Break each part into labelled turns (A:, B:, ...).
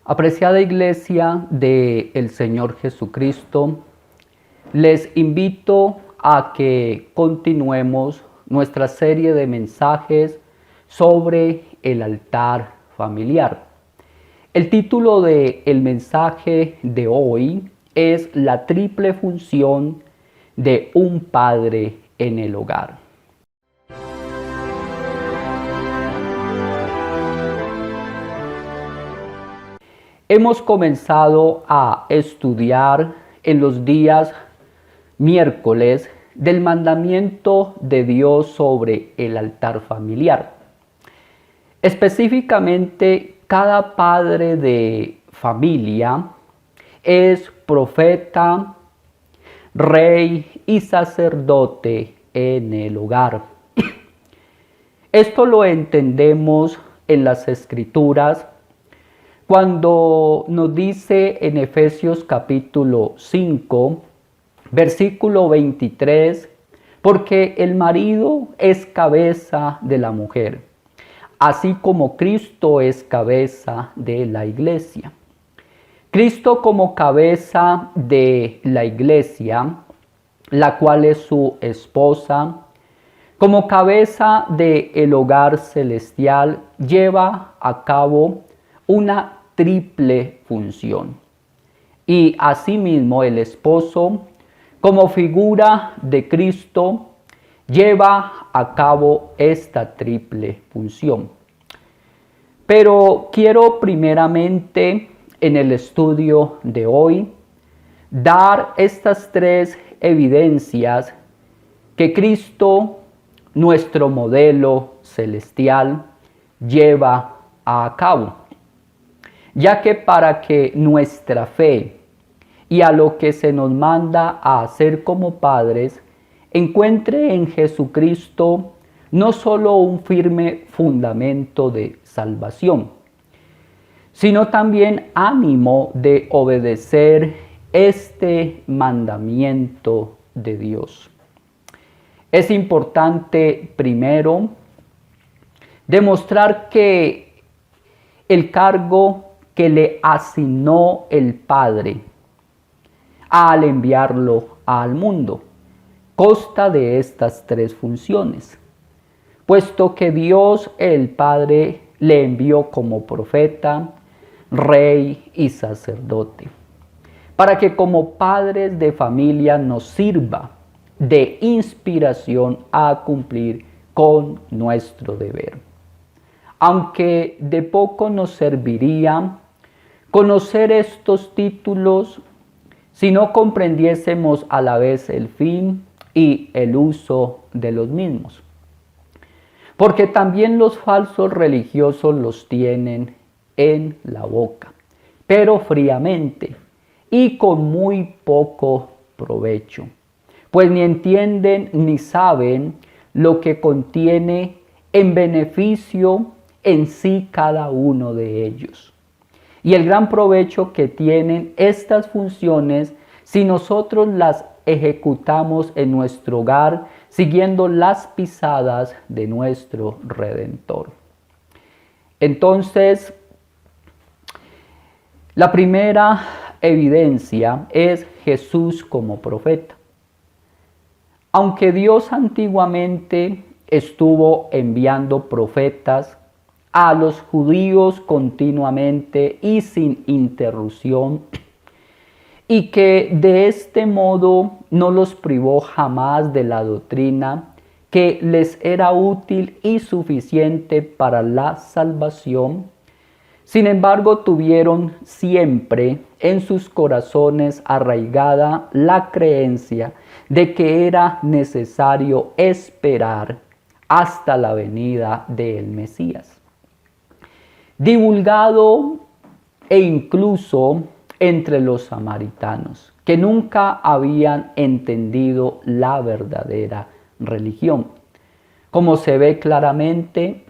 A: Apreciada Iglesia del Señor Jesucristo, les invito a que continuemos nuestra serie de mensajes sobre el altar familiar. El título del mensaje de hoy es La triple función de un padre en el hogar. Hemos comenzado a estudiar en los días miércoles del mandamiento de Dios sobre el altar familiar. Específicamente, cada padre de familia es profeta, rey y sacerdote en el hogar. Esto lo entendemos en las Escrituras cuando nos dice en Efesios capítulo 5, versículo 23, porque el marido es cabeza de la mujer, así como Cristo es cabeza de la iglesia. Cristo como cabeza de la iglesia, la cual es su esposa, como cabeza del hogar celestial, lleva a cabo una triple función. Y asimismo el esposo, como figura de Cristo, lleva a cabo esta triple función. Pero quiero primeramente en el estudio de hoy dar estas tres evidencias que Cristo, nuestro modelo celestial, lleva a cabo, ya que para que nuestra fe y a lo que se nos manda a hacer como padres encuentre en Jesucristo no solo un firme fundamento de salvación, sino también ánimo de obedecer este mandamiento de Dios. Es importante primero demostrar que el cargo que le asignó el Padre al enviarlo al mundo consta de estas tres funciones, puesto que Dios el Padre le envió como profeta, rey y sacerdote, para que como padres de familia nos sirva de inspiración a cumplir con nuestro deber. Aunque de poco nos serviría conocer estos títulos si no comprendiésemos a la vez el fin y el uso de los mismos. Porque también los falsos religiosos los tienen en la boca, pero fríamente y con muy poco provecho, pues ni entienden ni saben lo que contiene en beneficio en sí cada uno de ellos. Y el gran provecho que tienen estas funciones si nosotros las ejecutamos en nuestro hogar, siguiendo las pisadas de nuestro Redentor. Entonces, la primera evidencia es Jesús como profeta. Aunque Dios antiguamente estuvo enviando profetas a los judíos continuamente y sin interrupción, y que de este modo no los privó jamás de la doctrina que les era útil y suficiente para la salvación, sin embargo tuvieron siempre en sus corazones arraigada la creencia de que era necesario esperar hasta la venida del Mesías, divulgado e incluso entre los samaritanos, que nunca habían entendido la verdadera religión, como se ve claramente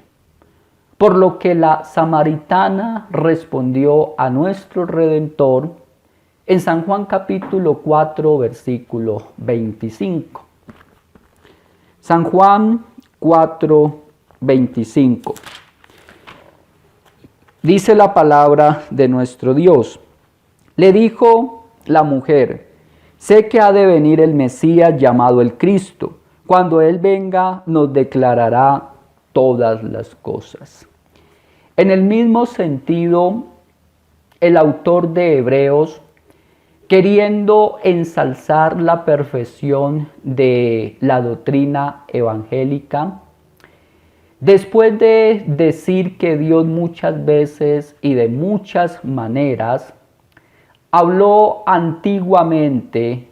A: por lo que la samaritana respondió a nuestro Redentor en San Juan capítulo 4, versículo 25. San Juan 4, 25. Dice la palabra de nuestro Dios. Le dijo la mujer: sé que ha de venir el Mesías llamado el Cristo. Cuando Él venga, nos declarará todas las cosas. En el mismo sentido, el autor de Hebreos, queriendo ensalzar la perfección de la doctrina evangélica, después de decir que Dios muchas veces y de muchas maneras habló antiguamente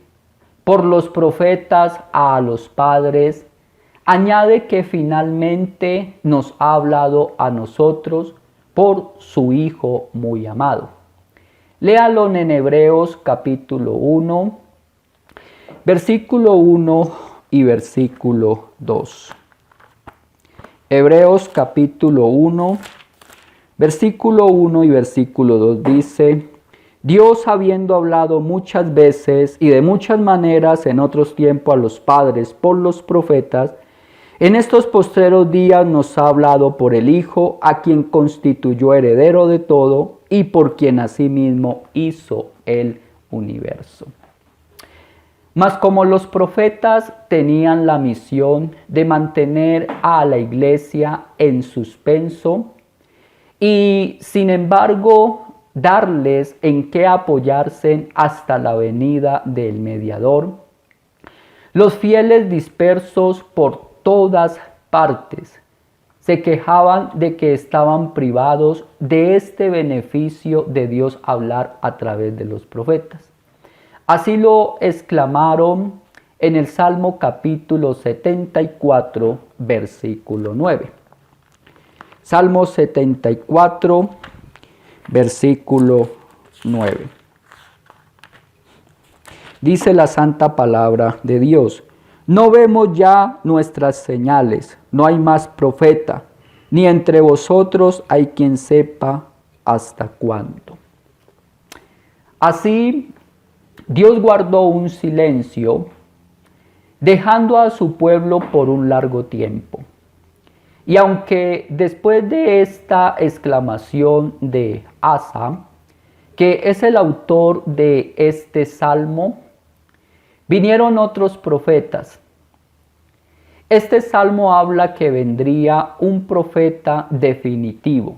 A: por los profetas a los padres, añade que finalmente nos ha hablado a nosotros por su Hijo muy amado. Léalo en Hebreos capítulo 1, versículo 1 y versículo 2. Hebreos capítulo 1, versículo 1 y versículo 2 dice: Dios, habiendo hablado muchas veces y de muchas maneras en otros tiempos a los padres por los profetas, en estos postreros días nos ha hablado por el Hijo, a quien constituyó heredero de todo y por quien asimismo hizo el universo. Mas como los profetas tenían la misión de mantener a la iglesia en suspenso y sin embargo darles en qué apoyarse hasta la venida del mediador, los fieles dispersos por todas partes se quejaban de que estaban privados de este beneficio de Dios hablar a través de los profetas. Así lo exclamaron en el Salmo capítulo 74, versículo 9. Salmo 74, versículo 9. Dice la santa palabra de Dios: no vemos ya nuestras señales, no hay más profeta, ni entre vosotros hay quien sepa hasta cuándo. Así, Dios guardó un silencio, dejando a su pueblo por un largo tiempo. Y aunque después de esta exclamación de Asa, que es el autor de este salmo, vinieron otros profetas. Este salmo habla que vendría un profeta definitivo,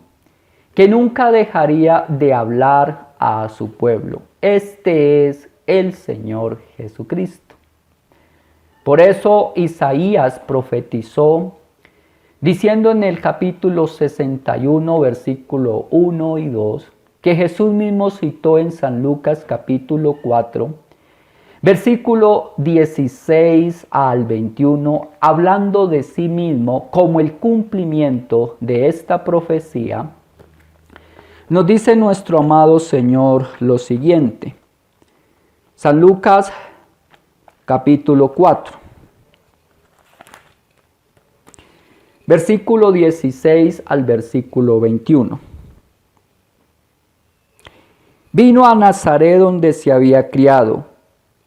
A: que nunca dejaría de hablar a su pueblo. Este es el Señor Jesucristo. Por eso Isaías profetizó diciendo en el capítulo 61, versículo 1 y 2, que Jesús mismo citó en San Lucas capítulo 4, versículo 16 al 21, hablando de sí mismo como el cumplimiento de esta profecía. Nos dice nuestro amado Señor lo siguiente. San Lucas capítulo 4, versículo 16 al versículo 21. Vino a Nazaret donde se había criado,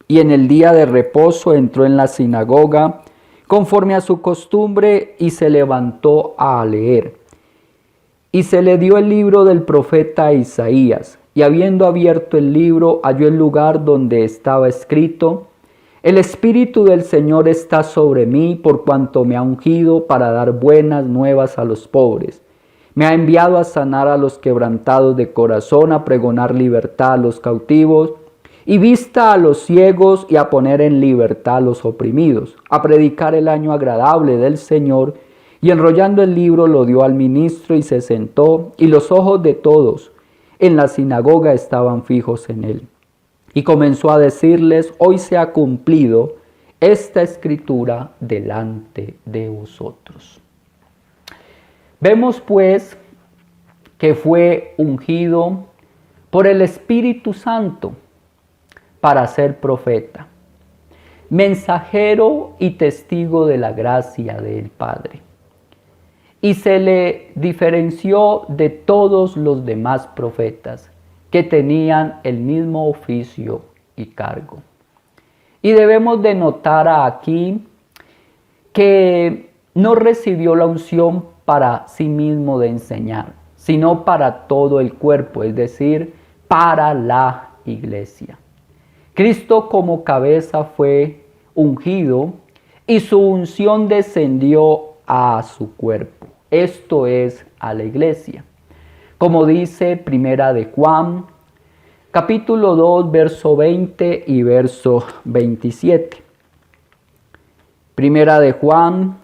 A: y en el día de reposo entró en la sinagoga, conforme a su costumbre, y se levantó a leer. Y se le dio el libro del profeta Isaías, y habiendo abierto el libro, halló el lugar donde estaba escrito: el Espíritu del Señor está sobre mí, por cuanto me ha ungido para dar buenas nuevas a los pobres. Me ha enviado a sanar a los quebrantados de corazón, a pregonar libertad a los cautivos y vista a los ciegos, y a poner en libertad a los oprimidos, a predicar el año agradable del Señor. Y enrollando el libro lo dio al ministro y se sentó, y los ojos de todos en la sinagoga estaban fijos en él. Y comenzó a decirles: hoy se ha cumplido esta escritura delante de vosotros. Vemos pues que fue ungido por el Espíritu Santo para ser profeta, mensajero y testigo de la gracia del Padre. Y se le diferenció de todos los demás profetas que tenían el mismo oficio y cargo. Y debemos de notar aquí que no recibió la unción para sí mismo de enseñar, sino para todo el cuerpo, es decir, para la iglesia. Cristo como cabeza fue ungido y su unción descendió a su cuerpo, esto es, a la iglesia. Como dice Primera de Juan, capítulo 2, verso 20 y verso 27. Primera de Juan,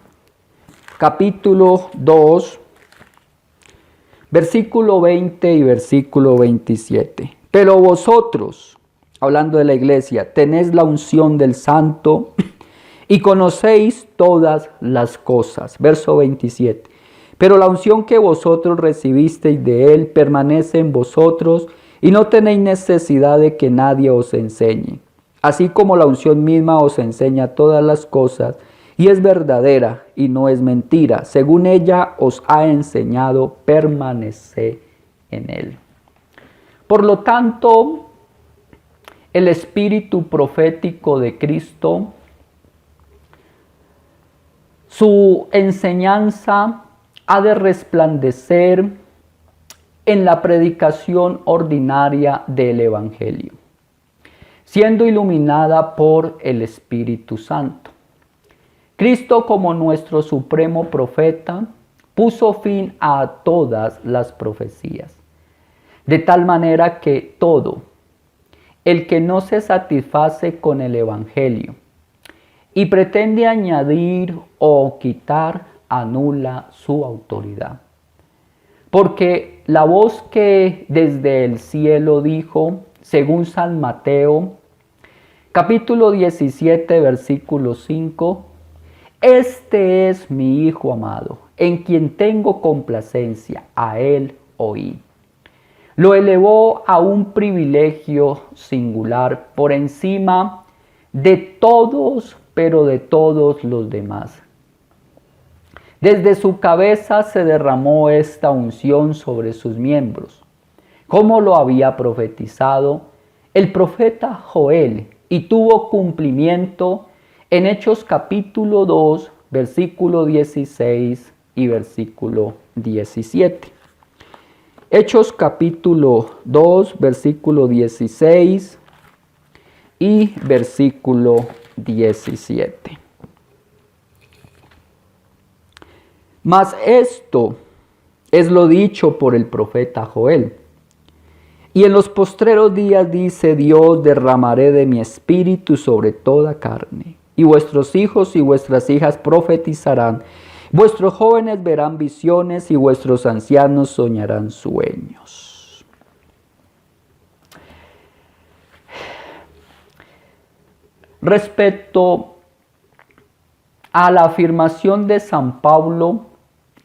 A: capítulo 2, versículo 20 y versículo 27. Pero vosotros, hablando de la iglesia, tenéis la unción del Santo y conocéis todas las cosas. Verso 27. Pero la unción que vosotros recibisteis de Él permanece en vosotros y no tenéis necesidad de que nadie os enseñe. Así como la unción misma os enseña todas las cosas y es verdadera y no es mentira, según ella os ha enseñado, permaneced en Él. Por lo tanto, el espíritu profético de Cristo, su enseñanza ha de resplandecer en la predicación ordinaria del Evangelio, siendo iluminada por el Espíritu Santo. Cristo, como nuestro supremo profeta, puso fin a todas las profecías, de tal manera que todo el que no se satisface con el Evangelio y pretende añadir o quitar, anula su autoridad. Porque la voz que desde el cielo dijo, según San Mateo, capítulo 17, versículo 5, este es mi Hijo amado, en quien tengo complacencia, a él oí. Lo elevó a un privilegio singular por encima de todos, pero de todos los demás. Desde su cabeza se derramó esta unción sobre sus miembros, como lo había profetizado el profeta Joel, y tuvo cumplimiento en Hechos capítulo 2, versículo 16 y versículo 17. Hechos capítulo 2, versículo 16 y versículo 17. Mas esto es lo dicho por el profeta Joel. Y en los postreros días dice Dios, derramaré de mi espíritu sobre toda carne. Y vuestros hijos y vuestras hijas profetizarán. Vuestros jóvenes verán visiones y vuestros ancianos soñarán sueños. Respecto a la afirmación de San Pablo,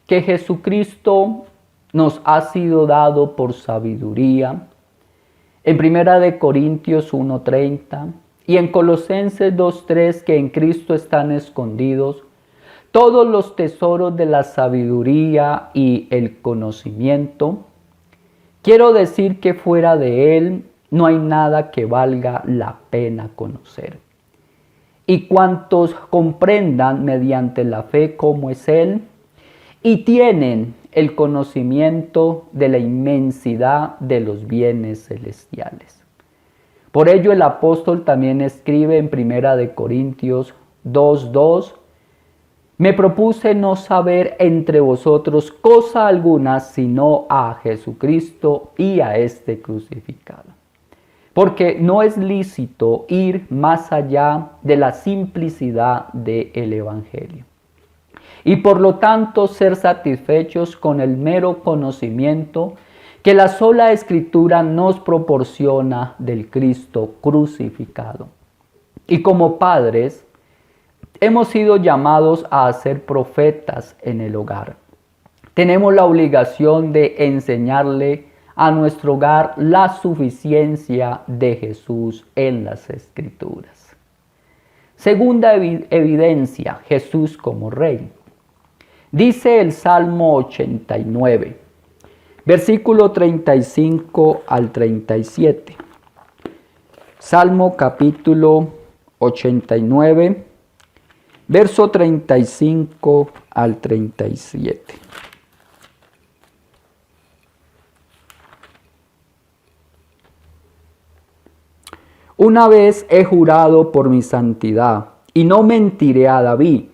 A: que Jesucristo nos ha sido dado por sabiduría, en 1 Corintios 1:30 y en Colosenses 2:3, que en Cristo están escondidos todos los tesoros de la sabiduría y el conocimiento, quiero decir que fuera de Él no hay nada que valga la pena conocer. Y cuantos comprendan mediante la fe cómo es Él, y tienen el conocimiento de la inmensidad de los bienes celestiales. Por ello el apóstol también escribe en 1 Corintios 2:2, me propuse no saber entre vosotros cosa alguna sino a Jesucristo y a este crucificado. Porque no es lícito ir más allá de la simplicidad del Evangelio. Y por lo tanto ser satisfechos con el mero conocimiento que la sola Escritura nos proporciona del Cristo crucificado. Y como padres, hemos sido llamados a ser profetas en el hogar. Tenemos la obligación de enseñarle a nuestro hogar la suficiencia de Jesús en las Escrituras. Segunda evidencia, Jesús como Rey. Dice el Salmo 89, versículo 35 al 37. Salmo capítulo 89, verso 35 al 37. Una vez he jurado por mi santidad, y no mentiré a David.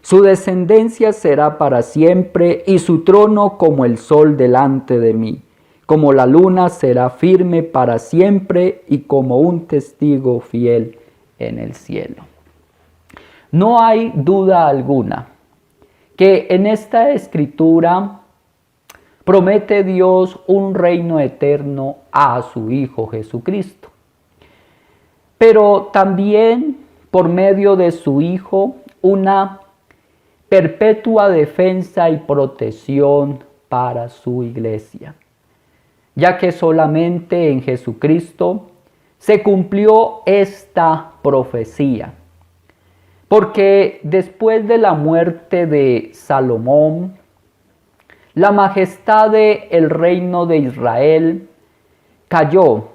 A: Su descendencia será para siempre, y su trono como el sol delante de mí. Como la luna será firme para siempre, y como un testigo fiel en el cielo. No hay duda alguna que en esta escritura promete Dios un reino eterno a su Hijo Jesucristo. Pero también por medio de su Hijo una perpetua defensa y protección para su iglesia, ya que solamente en Jesucristo se cumplió esta profecía. Porque después de la muerte de Salomón, la majestad del reino de Israel cayó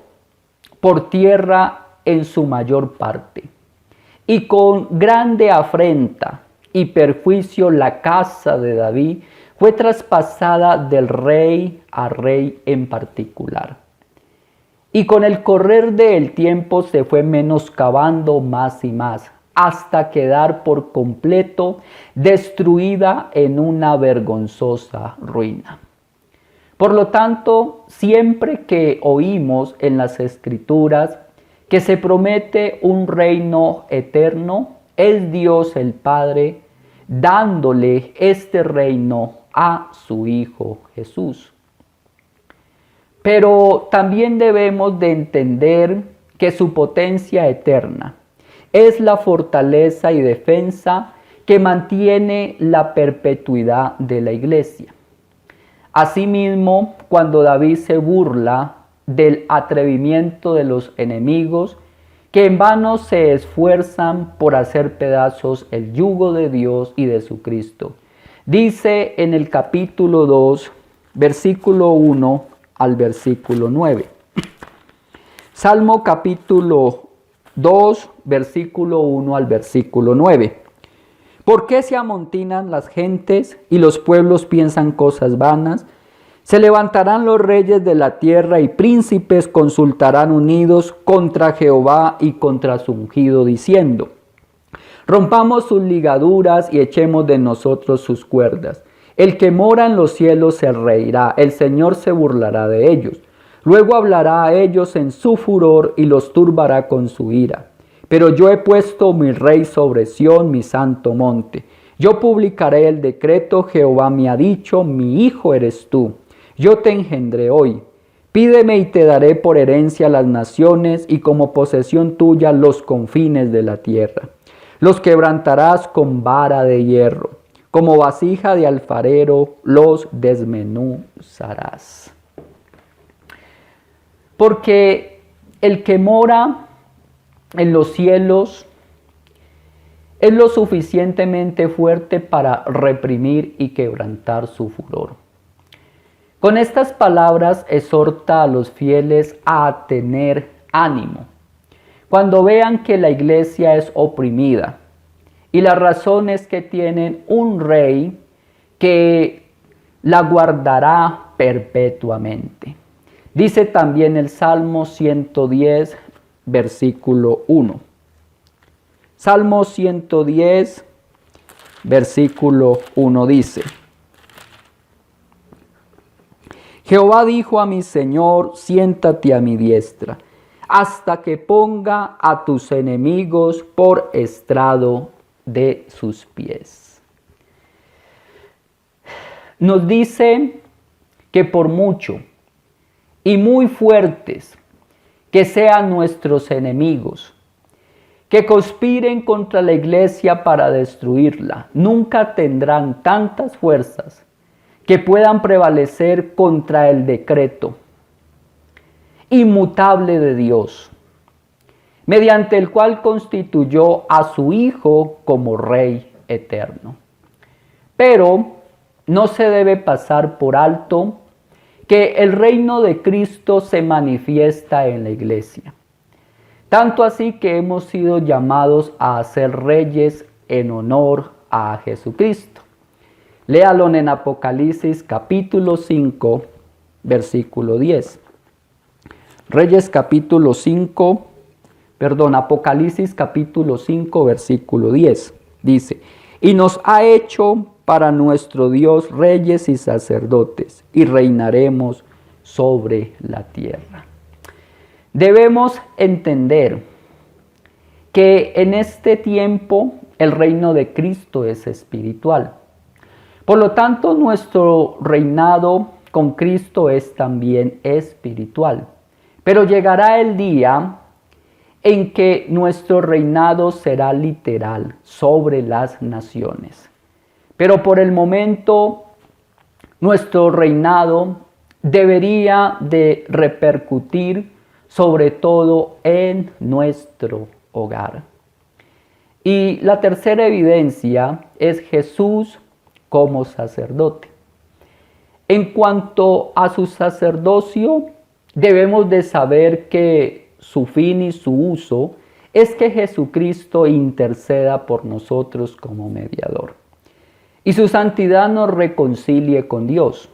A: por tierra en su mayor parte. Y con grande afrenta y perjuicio la casa de David fue traspasada del rey a rey en particular. Y con el correr del tiempo se fue menoscabando más y más, hasta quedar por completo destruida en una vergonzosa ruina. Por lo tanto, siempre que oímos en las Escrituras que se promete un reino eterno, es Dios el Padre dándole este reino a su Hijo Jesús. Pero también debemos de entender que su potencia eterna es la fortaleza y defensa que mantiene la perpetuidad de la iglesia. Asimismo, cuando David se burla del atrevimiento de los enemigos, que en vano se esfuerzan por hacer pedazos el yugo de Dios y de su Cristo. Dice en el capítulo 2, versículo 1 al versículo 9. Salmo capítulo 2, versículo 1 al versículo 9. ¿Por qué se amontinan las gentes y los pueblos piensan cosas vanas? Se levantarán los reyes de la tierra y príncipes consultarán unidos contra Jehová y contra su ungido, diciendo: rompamos sus ligaduras y echemos de nosotros sus cuerdas. El que mora en los cielos se reirá, el Señor se burlará de ellos. Luego hablará a ellos en su furor y los turbará con su ira. Pero yo he puesto mi rey sobre Sión, mi santo monte. Yo publicaré el decreto, Jehová me ha dicho, mi hijo eres tú. Yo te engendré hoy. Pídeme y te daré por herencia las naciones y como posesión tuya los confines de la tierra. Los quebrantarás con vara de hierro, como vasija de alfarero los desmenuzarás. Porque el que mora en los cielos es lo suficientemente fuerte para reprimir y quebrantar su furor. Con estas palabras exhorta a los fieles a tener ánimo cuando vean que la iglesia es oprimida. Y la razón es que tienen un rey que la guardará perpetuamente. Dice también el Salmo 110, versículo 1. Salmo 110, versículo 1 dice: Jehová dijo a mi Señor, siéntate a mi diestra, hasta que ponga a tus enemigos por estrado de sus pies. Nos dice que por mucho y muy fuertes que sean nuestros enemigos, que conspiren contra la iglesia para destruirla, nunca tendrán tantas fuerzas que puedan prevalecer contra el decreto inmutable de Dios, mediante el cual constituyó a su Hijo como Rey eterno. Pero no se debe pasar por alto que el reino de Cristo se manifiesta en la iglesia. Tanto así que hemos sido llamados a ser reyes en honor a Jesucristo. Léalo en Apocalipsis capítulo 5, versículo 10. Reyes capítulo 5, Apocalipsis capítulo 5, versículo 10. Dice, y nos ha hecho para nuestro Dios reyes y sacerdotes, y reinaremos sobre la tierra. Debemos entender que en este tiempo el reino de Cristo es espiritual. Por lo tanto, nuestro reinado con Cristo es también espiritual. Pero llegará el día en que nuestro reinado será literal sobre las naciones. Pero por el momento, nuestro reinado debería de repercutir sobre todo en nuestro hogar. Y la tercera evidencia es Jesús como sacerdote. En cuanto a su sacerdocio, debemos de saber que su fin y su uso es que Jesucristo interceda por nosotros como mediador. Y su santidad nos reconcilie con Dios.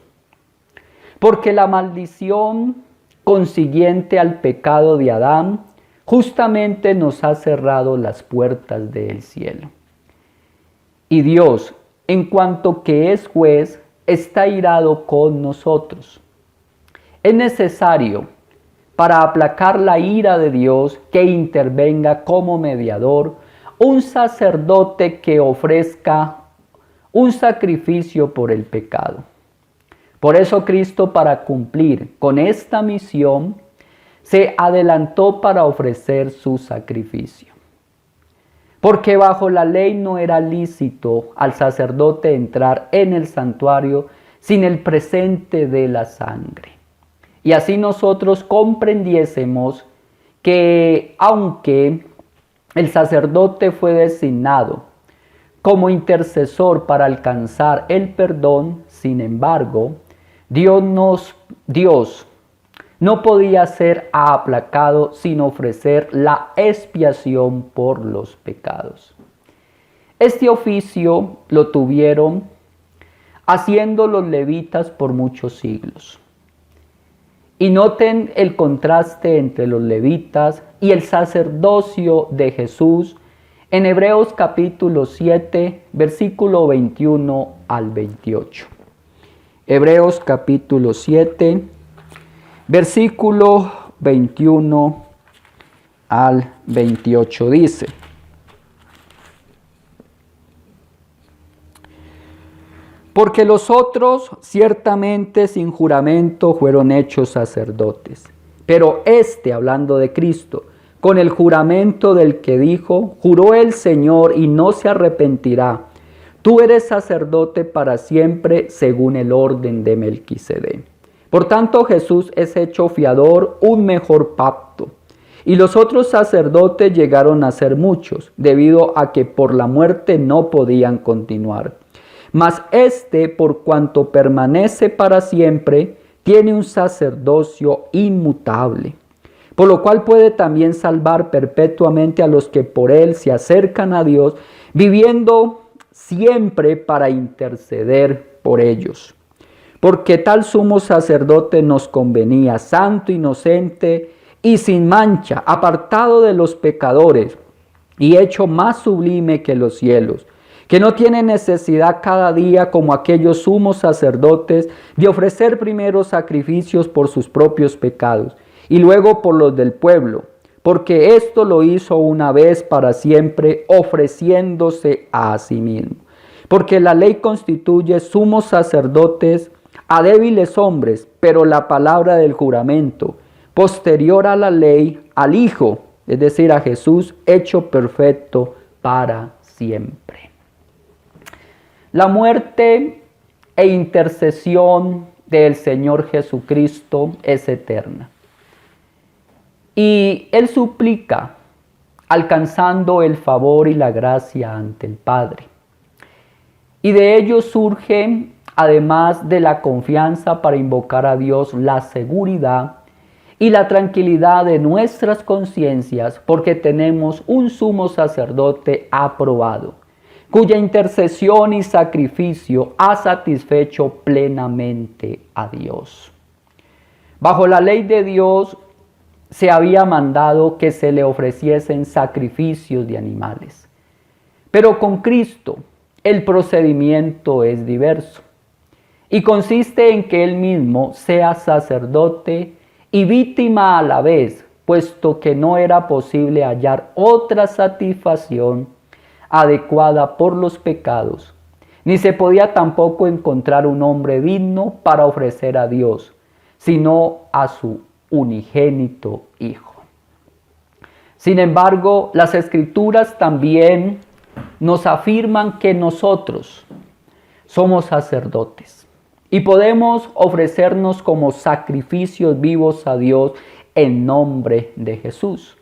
A: Porque la maldición consiguiente al pecado de Adán justamente nos ha cerrado las puertas del cielo. Y Dios, en cuanto que es juez, está irado con nosotros. Es necesario, para aplacar la ira de Dios, que intervenga como mediador un sacerdote que ofrezca un sacrificio por el pecado. Por eso Cristo, para cumplir con esta misión, se adelantó para ofrecer su sacrificio. Porque bajo la ley no era lícito al sacerdote entrar en el santuario sin el presente de la sangre. Y así nosotros comprendiésemos que aunque el sacerdote fue designado como intercesor para alcanzar el perdón, sin embargo, Dios no podía ser aplacado sin ofrecer la expiación por los pecados. Este oficio lo tuvieron haciendo los levitas por muchos siglos. Y noten el contraste entre los levitas y el sacerdocio de Jesús en Hebreos capítulo 7, versículo 21 al 28. Hebreos capítulo 7, versículo 21 al 28 dice: porque los otros ciertamente sin juramento fueron hechos sacerdotes, pero este, hablando de Cristo, con el juramento del que dijo, juró el Señor y no se arrepentirá: tú eres sacerdote para siempre según el orden de Melquisedec. Por tanto, Jesús es hecho fiador, un mejor pacto. Y los otros sacerdotes llegaron a ser muchos, debido a que por la muerte no podían continuar. Mas este, por cuanto permanece para siempre, tiene un sacerdocio inmutable, por lo cual puede también salvar perpetuamente a los que por él se acercan a Dios, viviendo siempre para interceder por ellos. Porque tal sumo sacerdote nos convenía, santo, inocente y sin mancha, apartado de los pecadores y hecho más sublime que los cielos, que no tiene necesidad cada día, como aquellos sumos sacerdotes, de ofrecer primero sacrificios por sus propios pecados y luego por los del pueblo, porque esto lo hizo una vez para siempre, ofreciéndose a sí mismo. Porque la ley constituye sumos sacerdotes a débiles hombres, pero la palabra del juramento, posterior a la ley, al Hijo, es decir, a Jesús, hecho perfecto para siempre. La muerte e intercesión del Señor Jesucristo es eterna. Y Él suplica, alcanzando el favor y la gracia ante el Padre. Y de ello surge, además de la confianza para invocar a Dios, la seguridad y la tranquilidad de nuestras conciencias, porque tenemos un sumo sacerdote aprobado, cuya intercesión y sacrificio ha satisfecho plenamente a Dios. Bajo la ley de Dios, se había mandado que se le ofreciesen sacrificios de animales. Pero con Cristo el procedimiento es diverso y consiste en que Él mismo sea sacerdote y víctima a la vez, puesto que no era posible hallar otra satisfacción adecuada por los pecados, ni se podía tampoco encontrar un hombre digno para ofrecer a Dios, sino a su unigénito Hijo. Sin embargo, las Escrituras también nos afirman que nosotros somos sacerdotes y podemos ofrecernos como sacrificios vivos a Dios en nombre de Jesús.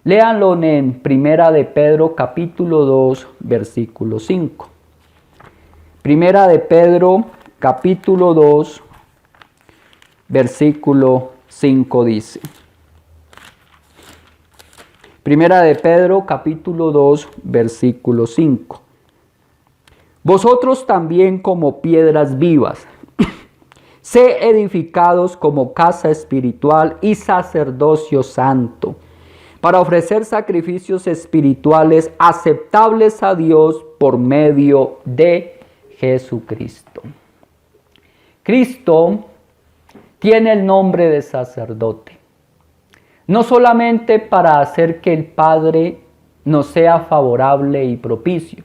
A: Léanlo en Primera de Pedro capítulo 2, versículo 5. Primera de Pedro capítulo 2, versículo 5 dice. Primera de Pedro capítulo 2, versículo 5. Vosotros también como piedras vivas, sé edificados como casa espiritual y sacerdocio santo, para ofrecer sacrificios espirituales aceptables a Dios por medio de Jesucristo. Cristo tiene el nombre de sacerdote, no solamente para hacer que el Padre nos sea favorable y propicio,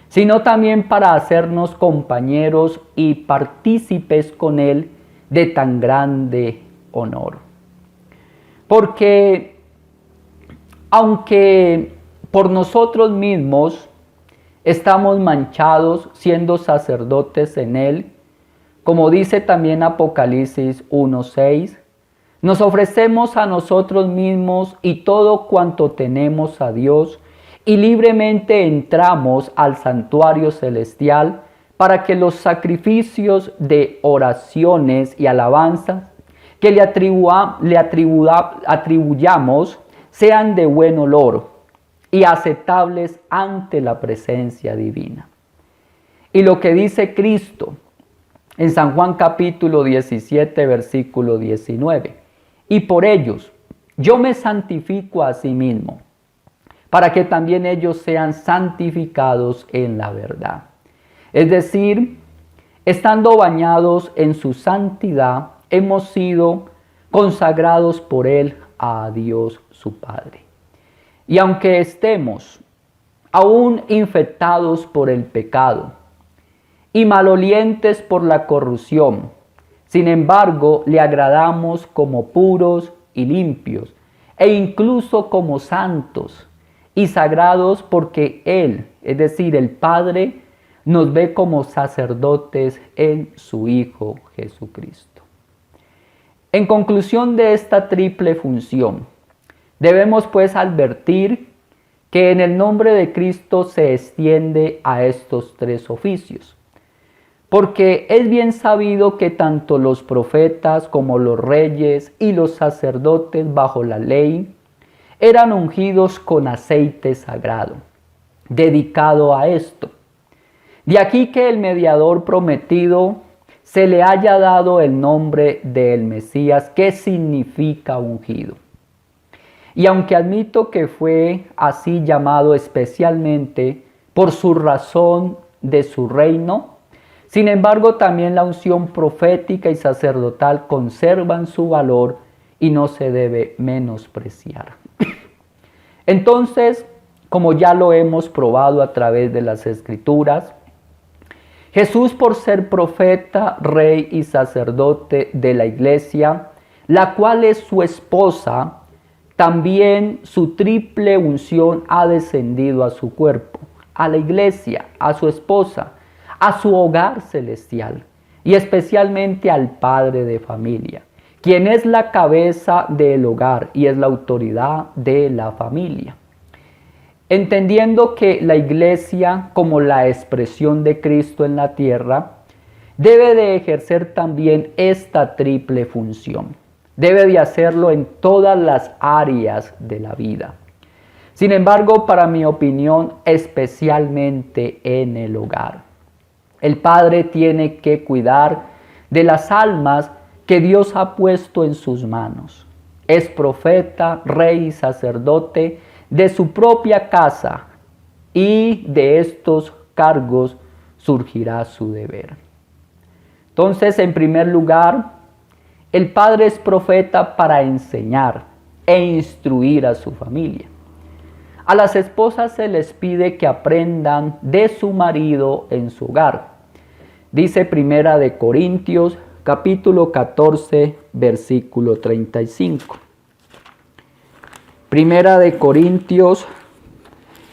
A: sino también para hacernos compañeros y partícipes con Él de tan grande honor. Porque aunque por nosotros mismos estamos manchados siendo sacerdotes en Él, como dice también Apocalipsis 1:6, nos ofrecemos a nosotros mismos y todo cuanto tenemos a Dios, y libremente entramos al santuario celestial para que los sacrificios de oraciones y alabanzas que le atribuyamos sean de buen olor y aceptables ante la presencia divina. Y lo que dice Cristo en San Juan capítulo 17, versículo 19, y por ellos yo me santifico a sí mismo, para que también ellos sean santificados en la verdad. Es decir, estando bañados en su santidad, hemos sido consagrados por Él a Dios su Padre. Y aunque estemos aún infectados por el pecado y malolientes por la corrupción, sin embargo, le agradamos como puros y limpios, e incluso como santos y sagrados, porque Él, es decir, el Padre, nos ve como sacerdotes en su Hijo Jesucristo. En conclusión de esta triple función, debemos pues advertir que en el nombre de Cristo se extiende a estos tres oficios, porque es bien sabido que tanto los profetas como los reyes y los sacerdotes bajo la ley eran ungidos con aceite sagrado, dedicado a esto. De aquí que el mediador prometido se le haya dado el nombre del Mesías, que significa ungido. Y aunque admito que fue así llamado especialmente por su razón de su reino, sin embargo también la unción profética y sacerdotal conservan su valor y no se debe menospreciar. Entonces, como ya lo hemos probado a través de las Escrituras, Jesús, por ser profeta, rey y sacerdote de la iglesia, la cual es su esposa, también su triple unción ha descendido a su cuerpo, a la iglesia, a su esposa, a su hogar celestial y especialmente al padre de familia, quien es la cabeza del hogar y es la autoridad de la familia. Entendiendo que la iglesia, como la expresión de Cristo en la tierra, debe de ejercer también esta triple función. Debe de hacerlo en todas las áreas de la vida. Sin embargo, para mi opinión, especialmente en el hogar. El padre tiene que cuidar de las almas que Dios ha puesto en sus manos. es profeta, rey y sacerdote de su propia casa, y de estos cargos surgirá su deber. Entonces, en primer lugar, el padre es profeta para enseñar e instruir a su familia. A las esposas se les pide que aprendan de su marido en su hogar. Dice Primera de Corintios, capítulo 14, versículo 35. Primera de Corintios,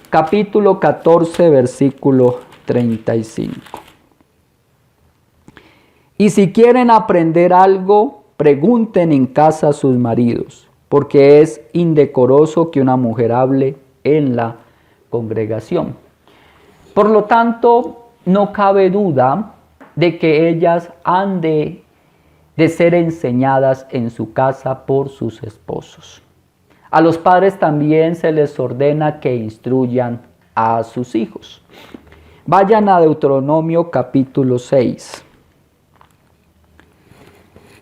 A: capítulo 14, versículo 35. Y si quieren aprender algo, pregunten en casa a sus maridos, porque es indecoroso que una mujer hable en la congregación. Por lo tanto, no cabe duda de que ellas han de ser enseñadas en su casa por sus esposos. A los padres también se les ordena que instruyan a sus hijos. Vayan a Deuteronomio capítulo 6.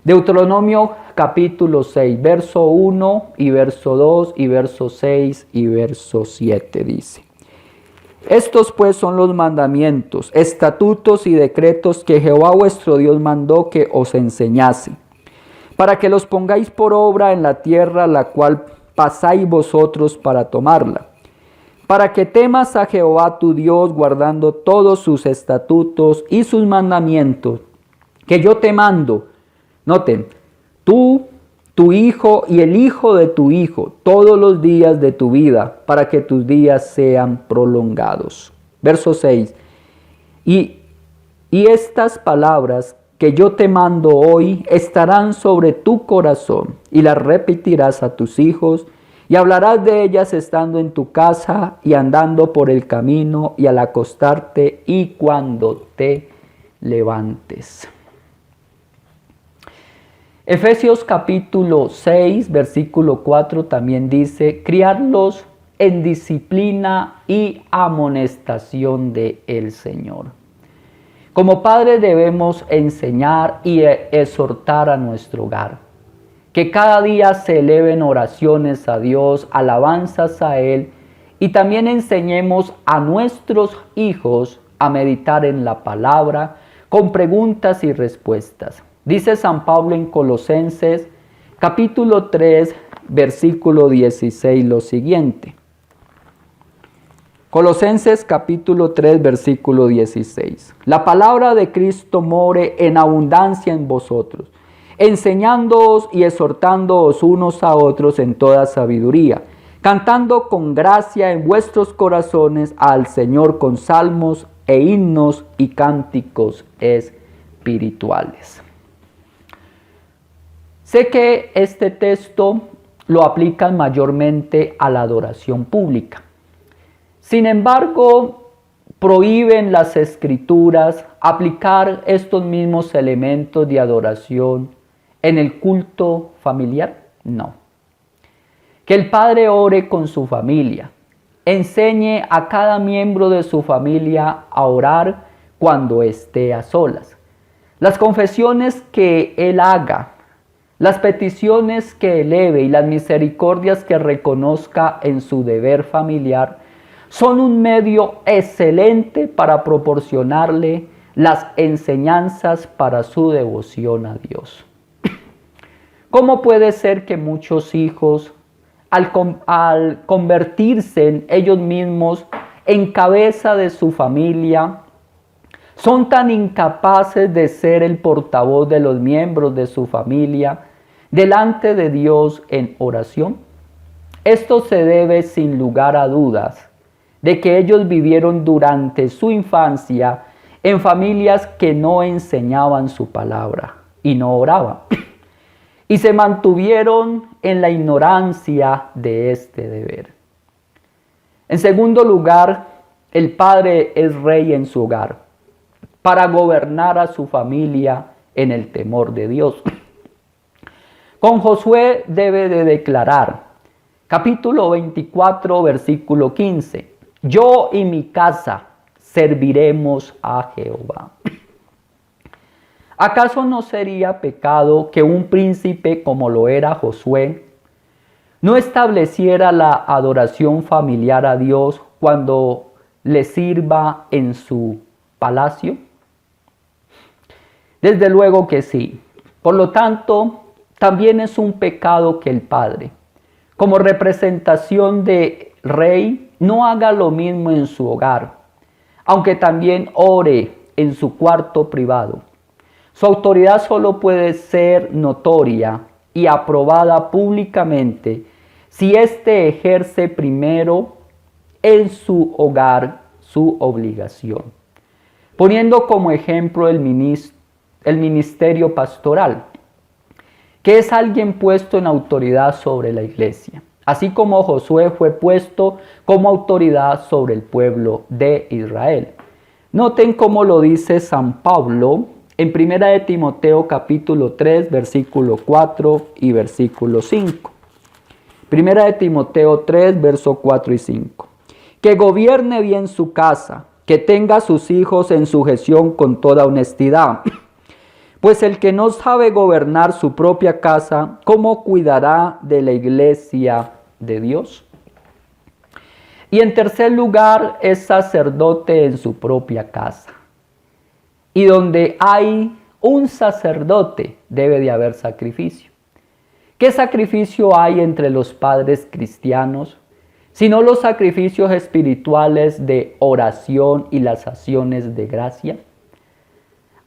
A: Deuteronomio capítulo 6, verso 1 y verso 2 y verso 6 y verso 7 dice: Estos pues son los mandamientos, estatutos y decretos que Jehová vuestro Dios mandó que os enseñase, para que los pongáis por obra en la tierra la cual pasáis vosotros para tomarla, para que temas a Jehová tu Dios guardando todos sus estatutos y sus mandamientos, que yo te mando. Noten, tú, tu hijo y el hijo de tu hijo, todos los días de tu vida, para que tus días sean prolongados. Verso 6. Y estas palabras que yo te mando hoy estarán sobre tu corazón, y las repetirás a tus hijos, y hablarás de ellas estando en tu casa y andando por el camino y al acostarte y cuando te levantes. Efesios capítulo 6, versículo 4 también dice: criarlos en disciplina y amonestación del Señor. Como padres debemos enseñar y exhortar a nuestro hogar, que cada día se eleven oraciones a Dios, alabanzas a Él, y también enseñemos a nuestros hijos a meditar en la palabra con preguntas y respuestas. Dice San Pablo en Colosenses capítulo 3, versículo 16 lo siguiente. Colosenses capítulo 3, versículo 16. La palabra de Cristo more en abundancia en vosotros, enseñándoos y exhortándoos unos a otros en toda sabiduría, cantando con gracia en vuestros corazones al Señor con salmos e himnos y cánticos espirituales. Sé que este texto lo aplican mayormente a la adoración pública. Sin embargo, prohíben las Escrituras aplicar estos mismos elementos de adoración en el culto familiar. No. Que el padre ore con su familia, enseñe a cada miembro de su familia a orar cuando esté a solas. Las confesiones que él haga, las peticiones que eleve y las misericordias que reconozca en su deber familiar son un medio excelente para proporcionarle las enseñanzas para su devoción a Dios. ¿Cómo puede ser que muchos hijos, al convertirse en ellos mismos en cabeza de su familia, son tan incapaces de ser el portavoz de los miembros de su familia delante de Dios en oración? Esto se debe sin lugar a dudas de que ellos vivieron durante su infancia en familias que no enseñaban su palabra y no oraban, y se mantuvieron en la ignorancia de este deber. En segundo lugar, el padre es rey en su hogar, para gobernar a su familia en el temor de Dios. Con Josué debe de declarar, capítulo 24, versículo 15, yo y mi casa serviremos a Jehová. ¿Acaso no sería pecado que un príncipe como lo era Josué no estableciera la adoración familiar a Dios cuando le sirva en su palacio? Desde luego que sí. Por lo tanto, también es un pecado que el padre, como representación de rey, no haga lo mismo en su hogar, aunque también ore en su cuarto privado. Su autoridad solo puede ser notoria y aprobada públicamente si éste ejerce primero en su hogar su obligación. Poniendo como ejemplo el ministerio pastoral, que es alguien puesto en autoridad sobre la iglesia, así como Josué fue puesto como autoridad sobre el pueblo de Israel. Noten cómo lo dice San Pablo en 1 de Timoteo capítulo 3, versículo 4 y versículo 5. 1 de Timoteo 3, verso 4 y 5. Que gobierne bien su casa, que tenga a sus hijos en sujeción con toda honestidad. Pues el que no sabe gobernar su propia casa, ¿cómo cuidará de la iglesia de Dios? Y en tercer lugar, es sacerdote en su propia casa. Y donde hay un sacerdote, debe de haber sacrificio. ¿Qué sacrificio hay entre los padres cristianos? Sino los sacrificios espirituales de oración y las acciones de gracia.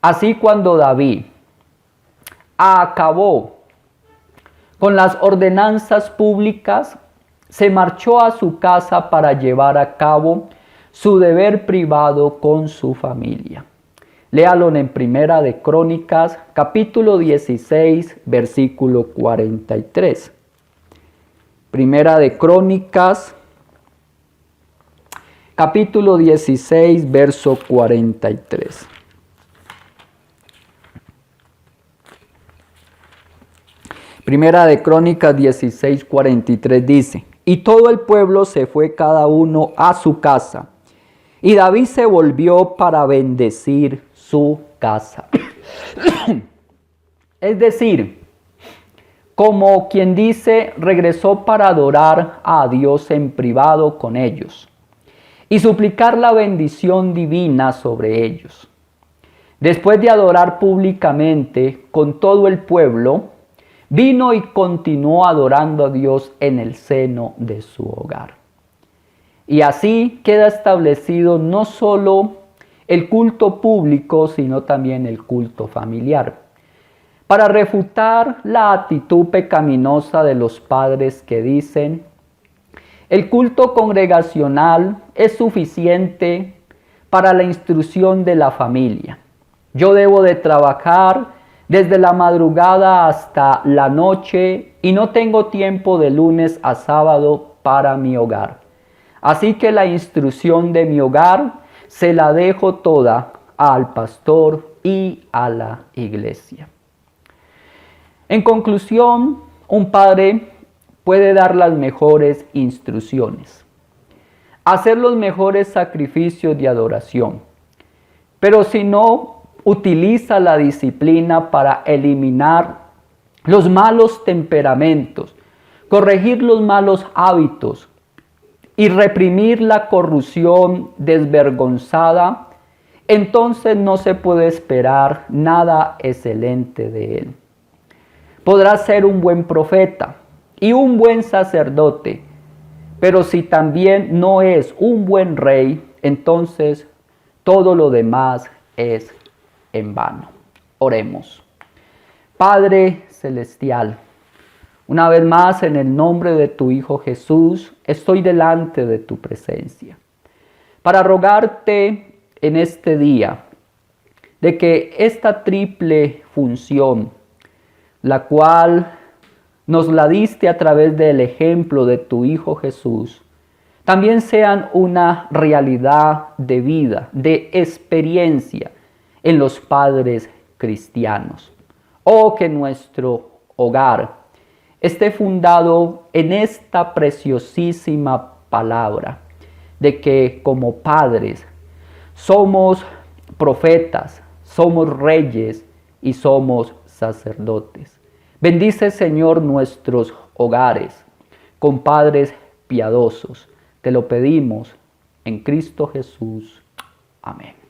A: Así cuando David acabó con las ordenanzas públicas, se marchó a su casa para llevar a cabo su deber privado con su familia. Léalo en Primera de Crónicas, capítulo 16, versículo 43. Primera de Crónicas, capítulo 16, verso 43. Primera de Crónicas 16, 43 dice: y todo el pueblo se fue cada uno a su casa, y David se volvió para bendecir su casa. Es decir, como quien dice, regresó para adorar a Dios en privado con ellos y suplicar la bendición divina sobre ellos. Después de adorar públicamente con todo el pueblo, vino y continuó adorando a Dios en el seno de su hogar. Y así queda establecido no solo el culto público, sino también el culto familiar, para refutar la actitud pecaminosa de los padres que dicen: el culto congregacional es suficiente para la instrucción de la familia. Yo debo de trabajar desde la madrugada hasta la noche y no tengo tiempo de lunes a sábado para mi hogar. Así que la instrucción de mi hogar se la dejo toda al pastor y a la iglesia. En conclusión, un padre puede dar las mejores instrucciones, hacer los mejores sacrificios de adoración, pero si no utiliza la disciplina para eliminar los malos temperamentos, corregir los malos hábitos y reprimir la corrupción desvergonzada, entonces no se puede esperar nada excelente de él. Podrá ser un buen profeta y un buen sacerdote, pero si también no es un buen rey, entonces todo lo demás es en vano. Oremos. Padre celestial, una vez más, en el nombre de tu Hijo Jesús, estoy delante de tu presencia para rogarte en este día de que esta triple función, la cual nos la diste a través del ejemplo de tu Hijo Jesús, también sean una realidad de vida, de experiencia en los padres cristianos. Oh, que nuestro hogar esté fundado en esta preciosísima palabra de que como padres somos profetas, somos reyes y somos sacerdotes. Bendice, Señor, nuestros hogares. con padres piadosos. Te lo pedimos en Cristo Jesús. Amén.